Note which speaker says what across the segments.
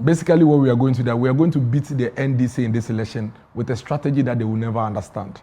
Speaker 1: Basically, what we are going to do, we are going to beat the NDC in this election with a strategy that they will never understand.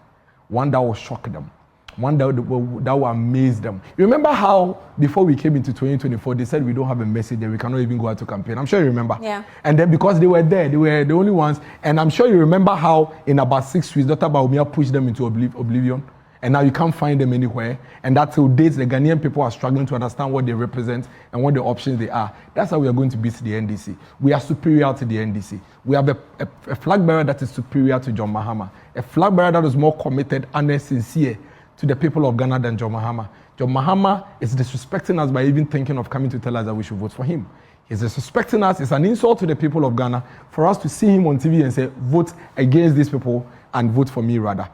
Speaker 1: One that will shock them. One that will amaze them. You remember how before we came into 2024, they said we don't have a message that we cannot even go out to campaign. I'm sure you remember.
Speaker 2: Yeah.
Speaker 1: And then because they were there, they were the only ones. And I'm sure you remember how in about 6 weeks, Dr. Bawumia pushed them into oblivion. And now you can't find them anywhere. And that till date, the Ghanaian people are struggling to understand what they represent and what the options they are. That's how we are going to beat the NDC. We are superior to the NDC. We have a flag bearer that is superior to John Mahama. A flag bearer that is more committed and sincere to the people of Ghana than John Mahama. John Mahama is disrespecting us by even thinking of coming to tell us that we should vote for him. He's disrespecting us. It's an insult to the people of Ghana for us to see him on TV and say, vote against these people and vote for me rather.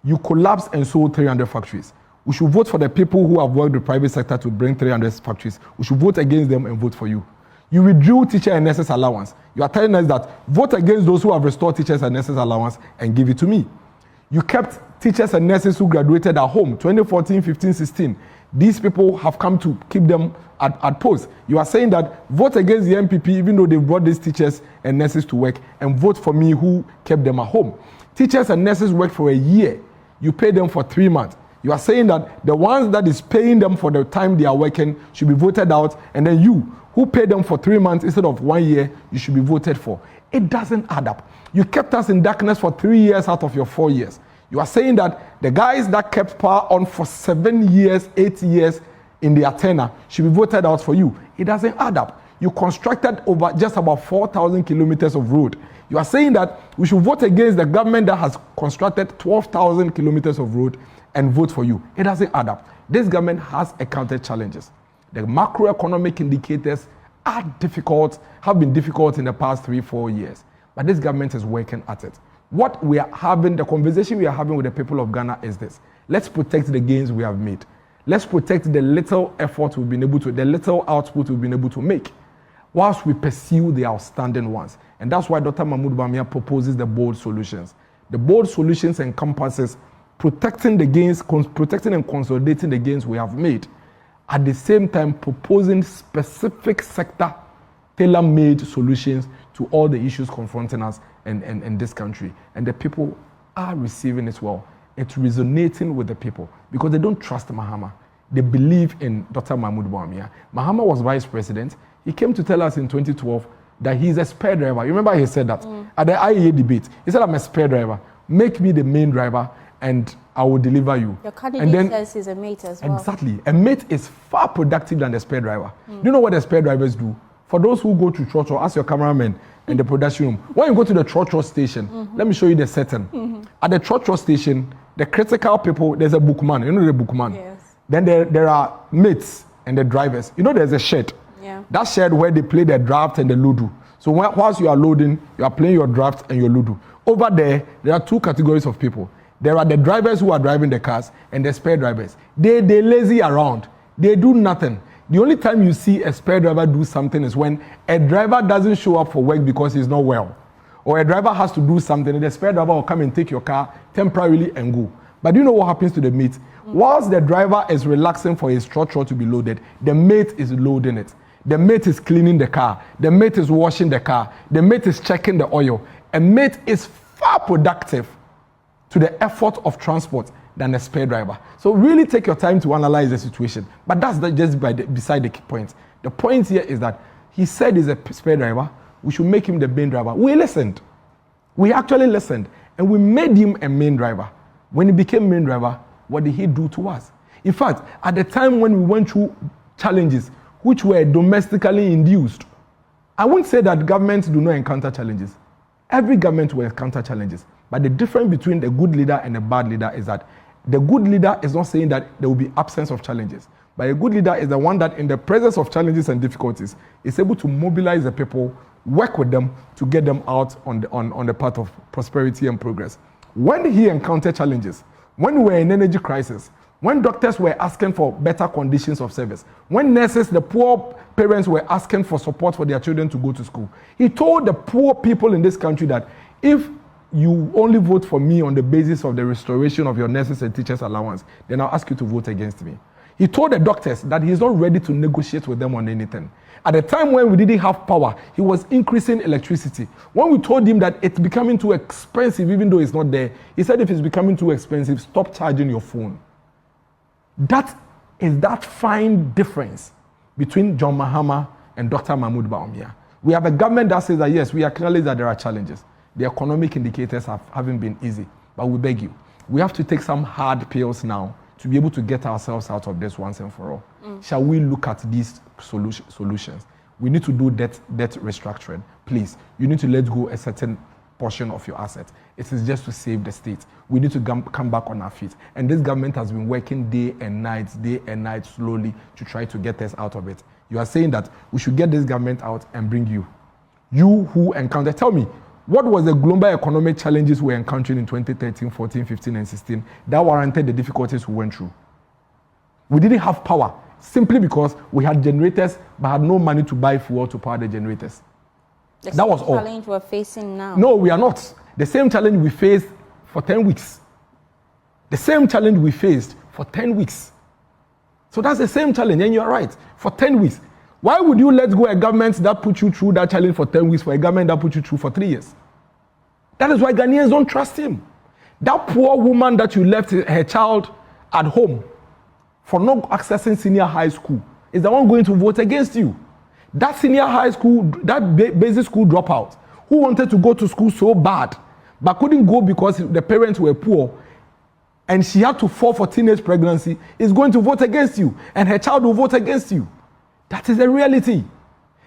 Speaker 1: You collapsed and sold 300 factories. We should vote for the people who have worked the private sector to bring 300 factories. We should vote against them and vote for you. You withdrew teacher and nurses allowance. You are telling us that vote against those who have restored teachers and nurses allowance and give it to me. You kept teachers and nurses who graduated at home, 2014, 15, 16. These people have come to keep them at post. You are saying that vote against the NPP even though they brought these teachers and nurses to work and vote for me who kept them at home. Teachers and nurses worked for a year. You pay them for 3 months. You are saying that the ones that is paying them for the time they are working should be voted out, and then you, who paid them for 3 months instead of 1 year, you should be voted for. It doesn't add up. You kept us in darkness for 3 years out of your 4 years. You are saying that the guys that kept power on for 7 years, 8 years in their tenure should be voted out for you. It doesn't add up. You constructed over just about 4,000 kilometers of road. You are saying that we should vote against the government that has constructed 12,000 kilometers of road and vote for you. It doesn't add up. This government has encountered challenges. The macroeconomic indicators are difficult, have been difficult in the past 3-4 years. But this government is working at it. What we are having, the conversation we are having with the people of Ghana is this. Let's protect the gains we have made. Let's protect the little effort we've been able to, the little output we've been able to make, whilst we pursue the outstanding ones. And that's why Dr. Mahmoud Bawumia proposes the bold solutions. The bold solutions encompasses protecting the gains, protecting and consolidating the gains we have made. At the same time, proposing specific sector, tailor-made solutions to all the issues confronting us in this country. And the people are receiving it well. It's resonating with the people because they don't trust Mahama. They believe in Dr. Mahmoud Bawumia. Mahama was vice president. He came to tell us in 2012 that he's a spare driver. You remember he said that at the IEA debate. He said, I'm a spare driver. Make me the main driver and I will deliver you.
Speaker 2: Your candidate says he's a mate as well.
Speaker 1: Exactly. A mate is far productive than the spare driver. Do you know what the spare drivers do? For those who go to church or ask your cameraman in the production room, when you go to the church station, let me show you the setting. At the church station, the critical people, there's a bookman. You know the bookman?
Speaker 2: Yes.
Speaker 1: Then there are mates and the drivers. You know there's a shed.
Speaker 2: Yeah.
Speaker 1: That shed where they play the draft and the ludo. So whilst you are loading, you are playing your draft and your ludo. Over there are two categories of people. There are the drivers who are driving the cars and the spare drivers. They lazy around. They do nothing. The only time you see a spare driver do something is when a driver doesn't show up for work because he's not well. Or a driver has to do something and the spare driver will come and take your car temporarily and go. But do you know what happens to the mate? Whilst the driver is relaxing for his trotro to be loaded, the mate is loading it. The mate is cleaning the car. The mate is washing the car. The mate is checking the oil. A mate is far productive to the effort of transport than a spare driver. So really take your time to analyze the situation. But that's just beside the point. The point here is that he said he's a spare driver. We should make him the main driver. We listened. We actually listened. And we made him a main driver. When he became main driver, what did he do to us? In fact, at the time when we went through challenges which were domestically induced, I won't say that governments do not encounter challenges. Every government will encounter challenges. But the difference between the good leader and the bad leader is that the good leader is not saying that there will be absence of challenges. But a good leader is the one that in the presence of challenges and difficulties is able to mobilize the people, work with them to get them out on the path of prosperity and progress. When he encountered challenges, when we were in energy crisis, when doctors were asking for better conditions of service, when nurses, the poor parents were asking for support for their children to go to school, he told the poor people in this country that if you only vote for me on the basis of the restoration of your nurses and teachers allowance, then I'll ask you to vote against me. He told the doctors that he's not ready to negotiate with them on anything. At the time when we didn't have power, he was increasing electricity. When we told him that it's becoming too expensive, even though it's not there, he said if it's becoming too expensive, stop charging your phone. That is that fine difference between John Mahama and Dr. Mahmoud Bawumia. We have a government that says that yes, we acknowledge that there are challenges. The economic indicators haven't been easy, but we beg you, we have to take some hard pills now to be able to get ourselves out of this once and for all. Shall we look at these solutions? We need to do debt restructuring. Please, you need to let go a certain portion of your assets. It is just to save the state. We need to come back on our feet. And this government has been working day and night slowly to try to get us out of it. You are saying that we should get this government out and bring you. You who encountered, tell me, what was the global economic challenges we were encountering in 2013, 14, 15, and 16 that warranted the difficulties we went through? We didn't have power simply because we had generators but had no money to buy fuel to power the generators. That was all.
Speaker 2: The challenge we're facing now.
Speaker 1: No, we are not. The same challenge we faced for 10 weeks. The same challenge we faced for 10 weeks. So that's the same challenge, and you're right, for 10 weeks. Why would you let go a government that put you through that challenge for 10 weeks for a government that put you through for 3 years? That is why Ghanaians don't trust him. That poor woman that you left her child at home for not accessing senior high school is the one going to vote against you. That senior high school, that basic school dropout, who wanted to go to school so bad, but couldn't go because the parents were poor, and she had to fall for teenage pregnancy, is going to vote against you, and her child will vote against you. That is the reality.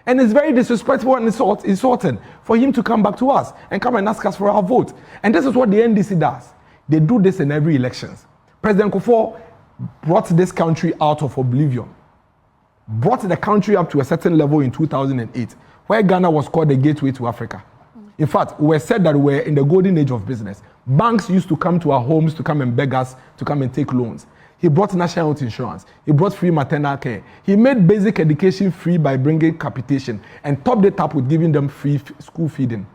Speaker 1: And it's very disrespectful and insulting for him to come back to us and come and ask us for our vote. And this is what the NDC does. They do this in every election. President Kufuor brought this country out of oblivion, brought the country up to a certain level in 2008, where Ghana was called the gateway to Africa. In fact, we said that we're in the golden age of business. Banks used to come to our homes to come and beg us to come and take loans. He brought national health insurance. He brought free maternal care. He made basic education free by bringing capitation and topped it up with giving them free school feeding.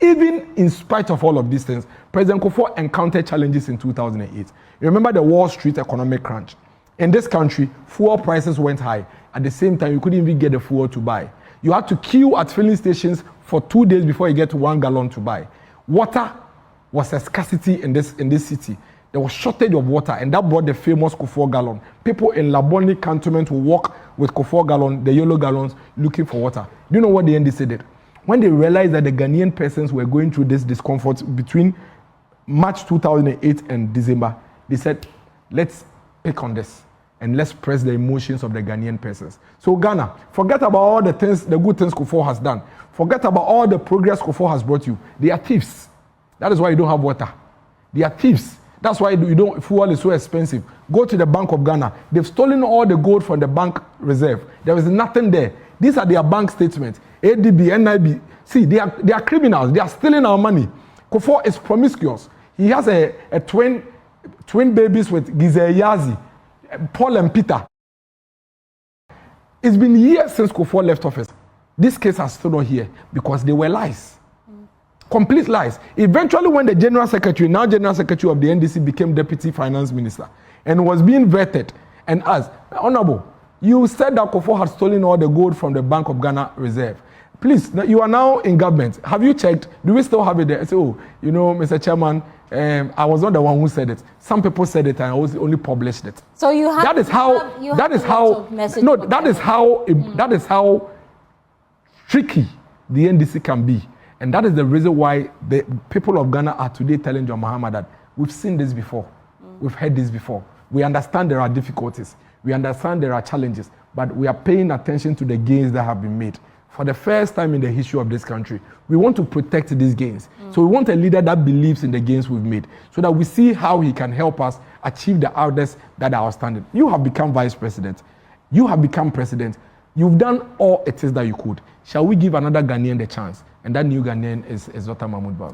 Speaker 1: Even in spite of all of these things, President Kufuor encountered challenges in 2008. Remember the Wall Street economic crunch. In this country, fuel prices went high. At the same time, you couldn't even get the fuel to buy. You had to queue at filling stations for 2 days before you get 1 gallon to buy. Water was a scarcity in this city. There was shortage of water, and that brought the famous Kufuor gallon. People in Laboni cantonment will walk with Kufuor gallon, the yellow gallons, looking for water. Do you know what the NDC did? When they realized that the Ghanaian persons were going through this discomfort between March 2008 and December, they said, let's pick on this and let's press the emotions of the Ghanaian persons. So Ghana, forget about all the things, the good things Kufuor has done. Forget about all the progress Kufuor has brought you. They are thieves. That is why you don't have water. They are thieves. That's why fuel is so expensive. Go to the Bank of Ghana. They've stolen all the gold from the bank reserve. There is nothing there. These are their bank statements. ADB, NIB. See, they are criminals. They are stealing our money. Kufuor is promiscuous. He has a twin babies with Gizel Yazi, Paul and Peter. It's been years since Kufuor left office. This case has still not here because they were lies. Complete lies. Eventually, when the General Secretary, now General Secretary of the NDC, became Deputy Finance Minister and was being vetted and asked, Honorable, you said that Kufuor had stolen all the gold from the Bank of Ghana Reserve. Please, you are now in government. Have you checked? Do we still have it there? I say, Mr. Chairman, I was not the one who said it. Some people said it, and I only published it.
Speaker 2: So you have.
Speaker 1: That is how tricky the NDC can be. And that is the reason why the people of Ghana are today telling John Mahama that we've seen this before. We've heard this before. We understand there are difficulties. We understand there are challenges. But we are paying attention to the gains that have been made. For the first time in the history of this country, we want to protect these gains. So we want a leader that believes in the gains we've made so that we see how he can help us achieve the orders that are outstanding. You have become vice president. You have become president. You've done all it is that you could. Shall we give another Ghanaian the chance? And that new Ghanaian is Dr. Mahmoud Bawumia.